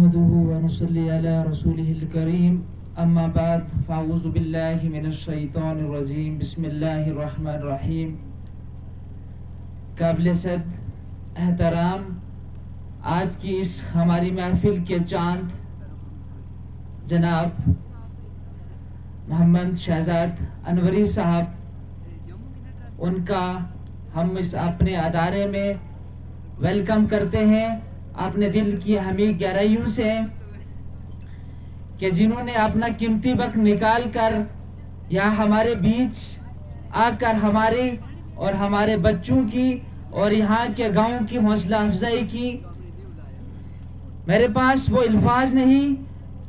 نحمده ونصلي على رسوله الكريم اما بعد فاعوذ بالله من الشیطان الرجیم بسم اللہ الرحمن الرحیم۔ قابل صد احترام آج کی اس ہماری محفل کے چاند جناب محمد شہزاد انوری صاحب، ان کا ہم اس اپنے ادارے میں ویلکم کرتے ہیں اپنے دل کی ہمی گہرائیوں سے، کہ جنہوں نے اپنا قیمتی وقت نکال کر یہاں ہمارے بیچ آ کر ہماری اور ہمارے بچوں کی اور یہاں کے گاؤں کی حوصلہ افزائی کی۔ میرے پاس وہ الفاظ نہیں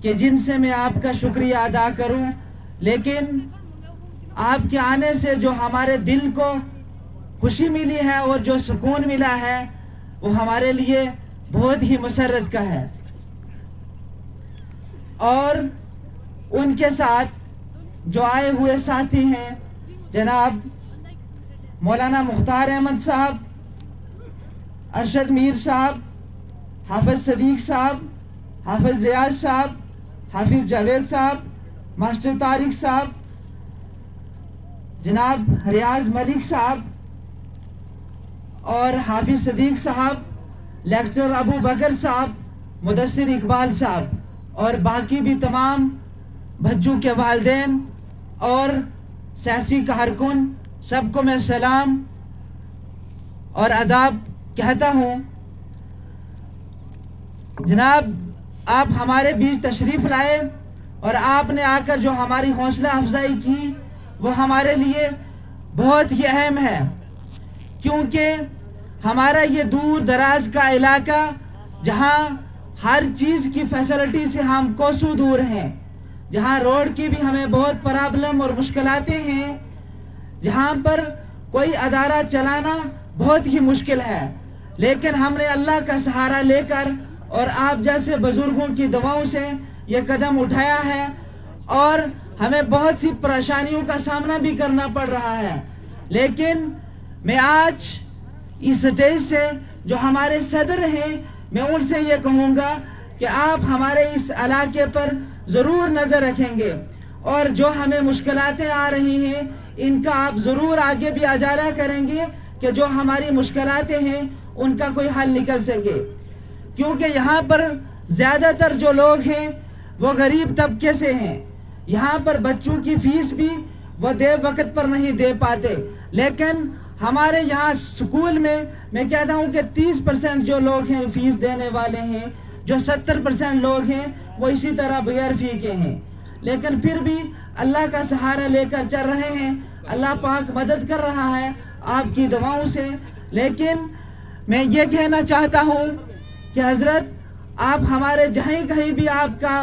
کہ جن سے میں آپ کا شکریہ ادا کروں، لیکن آپ کے آنے سے جو ہمارے دل کو خوشی ملی ہے اور جو سکون ملا ہے وہ ہمارے لیے بہت ہی مسرت کا ہے۔ اور ان کے ساتھ جو آئے ہوئے ساتھی ہیں جناب مولانا مختار احمد صاحب، ارشد میر صاحب، حافظ صدیق صاحب، حافظ ریاض صاحب، حافظ جاوید صاحب، ماسٹر طارق صاحب، جناب ریاض ملک صاحب اور حافظ صدیق صاحب، لیکچرر ابو بکر صاحب، مدثر اقبال صاحب اور باقی بھی تمام بچوں کے والدین اور سیاسی کارکن، سب کو میں سلام اور آداب کہتا ہوں۔ جناب آپ ہمارے بیچ تشریف لائے اور آپ نے آ کر جو ہماری حوصلہ افزائی کی وہ ہمارے لیے بہت ہی اہم ہے، کیونکہ ہمارا یہ دور دراز کا علاقہ جہاں ہر چیز کی فیسلٹی سے ہم کوسوں دور ہیں، جہاں روڈ کی بھی ہمیں بہت پرابلم اور مشکلاتیں ہیں، جہاں پر کوئی ادارہ چلانا بہت ہی مشکل ہے، لیکن ہم نے اللہ کا سہارا لے کر اور آپ جیسے بزرگوں کی دعاؤں سے یہ قدم اٹھایا ہے، اور ہمیں بہت سی پریشانیوں کا سامنا بھی کرنا پڑ رہا ہے، لیکن میں آج اس سٹیج سے جو ہمارے صدر ہیں میں ان سے یہ کہوں گا کہ آپ ہمارے اس علاقے پر ضرور نظر رکھیں گے، اور جو ہمیں مشکلاتیں آ رہی ہیں ان کا آپ ضرور آگے بھی اجالہ کریں گے کہ جو ہماری مشکلاتیں ہیں ان کا کوئی حل نکل سکے، کیونکہ یہاں پر زیادہ تر جو لوگ ہیں وہ غریب طبقے سے ہیں۔ یہاں پر بچوں کی فیس بھی وہ وقت پر نہیں دے پاتے، لیکن ہمارے یہاں سکول میں کہتا ہوں کہ 30% جو لوگ ہیں فیس دینے والے ہیں، جو 70% لوگ ہیں وہ اسی طرح بغیر فی کے ہیں، لیکن پھر بھی اللہ کا سہارا لے کر چل رہے ہیں، اللہ پاک مدد کر رہا ہے آپ کی دعاؤں سے۔ لیکن میں یہ کہنا چاہتا ہوں کہ حضرت آپ ہمارے جہیں کہیں بھی آپ کا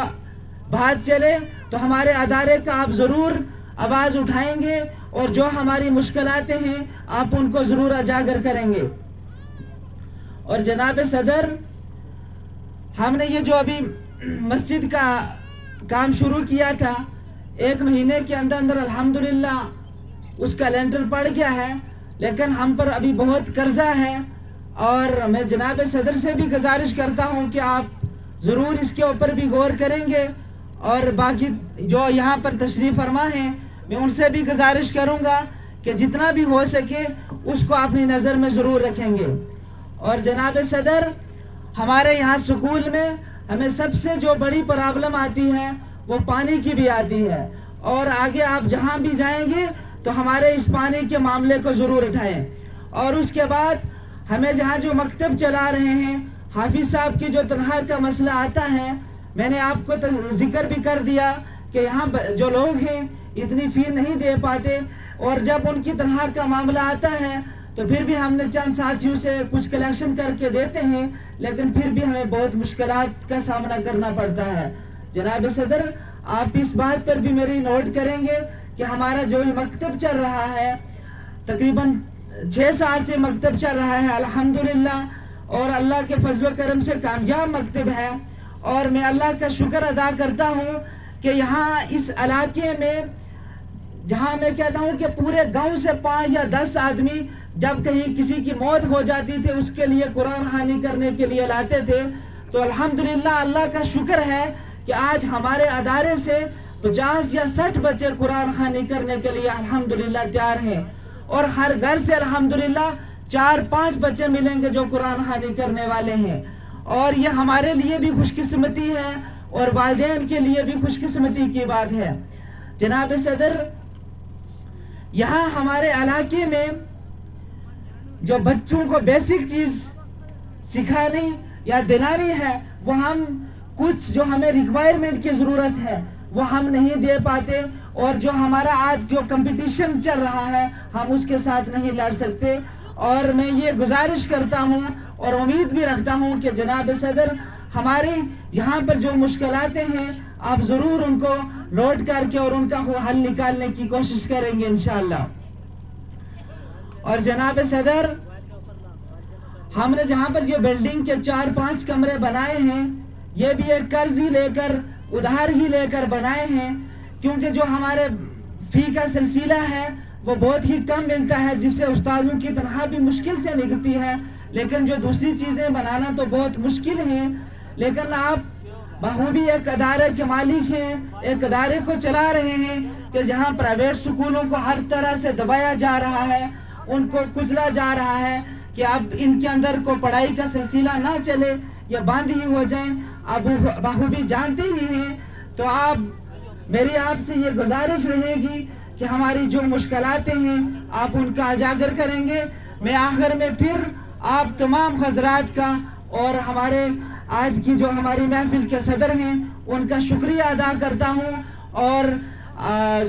بات چلے تو ہمارے ادارے کا آپ ضرور آواز اٹھائیں گے، اور جو ہماری مشکلاتیں ہیں آپ ان کو ضرور اجاگر کریں گے۔ اور جناب صدر، ہم نے یہ جو ابھی مسجد کا کام شروع کیا تھا 1 مہینے کے اندر الحمدللہ اس کا لینٹر پڑ گیا ہے، لیکن ہم پر ابھی بہت قرضہ ہے، اور میں جناب صدر سے بھی گزارش کرتا ہوں کہ آپ ضرور اس کے اوپر بھی غور کریں گے، اور باقی جو یہاں پر تشریف فرما ہیں میں ان سے بھی گزارش کروں گا کہ جتنا بھی ہو سکے اس کو اپنی نظر میں ضرور رکھیں گے۔ اور جناب صدر، ہمارے یہاں سکول میں ہمیں سب سے جو بڑی پرابلم آتی ہے وہ پانی کی بھی آتی ہے، اور آگے آپ جہاں بھی جائیں گے تو ہمارے اس پانی کے معاملے کو ضرور اٹھائیں۔ اور اس کے بعد ہمیں جہاں جو مکتب چلا رہے ہیں حافظ صاحب کی جو تنخواہ کا مسئلہ آتا ہے، میں نے آپ کو ذکر بھی کر دیا کہ یہاں جو لوگ ہیں اتنی فی نہیں دے پاتے، اور جب ان کی تنخواہ کا معاملہ آتا ہے تو پھر بھی ہم نے چند ساتھیوں سے کچھ کلیکشن کر کے دیتے ہیں، لیکن پھر بھی ہمیں بہت مشکلات کا سامنا کرنا پڑتا ہے۔ جناب صدر، آپ اس بات پر بھی میری نوٹ کریں گے کہ ہمارا جو مکتب چل رہا ہے تقریباً 6 سال سے مکتب چل رہا ہے الحمدللہ، اور اللہ کے فضل و کرم سے کامیاب مکتب ہے، اور میں اللہ کا شکر ادا کرتا ہوں کہ یہاں اس علاقے میں جہاں میں کہتا ہوں کہ پورے گاؤں سے 5 یا 10 آدمی جب کہیں کسی کی موت ہو جاتی تھی اس کے لیے قرآن خوانی کرنے کے لیے لاتے تھے، تو الحمدللہ اللہ کا شکر ہے کہ آج ہمارے ادارے سے 50 یا 60 بچے قرآن خوانی کرنے کے لیے الحمدللہ تیار ہیں، اور ہر گھر سے الحمدللہ 4-5 بچے ملیں گے جو قرآن خوانی کرنے والے ہیں، اور یہ ہمارے لیے بھی خوش قسمتی ہے اور والدین کے لیے بھی خوش قسمتی کی بات ہے۔ جناب صدر، یہاں ہمارے علاقے میں جو بچوں کو بیسک چیز سکھانی یا دلانی ہے، وہ ہم کچھ جو ہمیں ریکوائرمنٹ کی ضرورت ہے وہ ہم نہیں دے پاتے، اور جو ہمارا آج جو کمپٹیشن چل رہا ہے ہم اس کے ساتھ نہیں لڑ سکتے۔ اور میں یہ گزارش کرتا ہوں اور امید بھی رکھتا ہوں کہ جناب صدر ہمارے یہاں پر جو مشکلات ہیں آپ ضرور ان کو نوٹ کر کے اور ان کا حل نکالنے کی کوشش کریں گے انشاءاللہ۔ اور جناب صدر، ہم نے جہاں پر یہ بلڈنگ کے 4-5 کمرے بنائے ہیں، یہ بھی ایک قرض ہی لے کر ادھار ہی لے کر بنائے ہیں، کیونکہ جو ہمارے فی کا سلسلہ ہے وہ بہت ہی کم ملتا ہے، جس سے استادوں کی تنخواہ بھی مشکل سے نکلتی ہے، لیکن جو دوسری چیزیں بنانا تو بہت مشکل ہیں۔ لیکن آپ بخوبی ایک ادارے کے مالک ہیں، ایک ادارے کو چلا رہے ہیں کہ جہاں پرائیویٹ سکولوں کو ہر طرح سے دبایا جا رہا ہے، ان کو کچلا جا رہا ہے کہ اب ان کے اندر کو پڑھائی کا سلسلہ نہ چلے یا بند ہی ہو جائیں، اب بخوبی جانتے ہی ہیں۔ تو میری آپ سے یہ گزارش رہے گی کہ ہماری جو مشکلات ہیں آپ ان کا اجاگر کریں گے۔ میں آخر میں پھر آپ تمام حضرات کا اور ہمارے آج کی جو ہماری محفل کے صدر ہیں ان کا شکریہ ادا کرتا ہوں، اور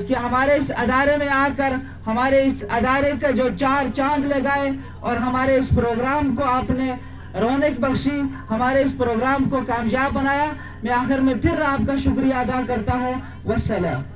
کہ ہمارے اس ادارے میں آ کر ہمارے اس ادارے کا جو 4 چاند لگائے اور ہمارے اس پروگرام کو آپ نے رونق بخشی، ہمارے اس پروگرام کو کامیاب بنایا۔ میں آخر میں پھر آپ کا شکریہ ادا کرتا ہوں۔ والسلام۔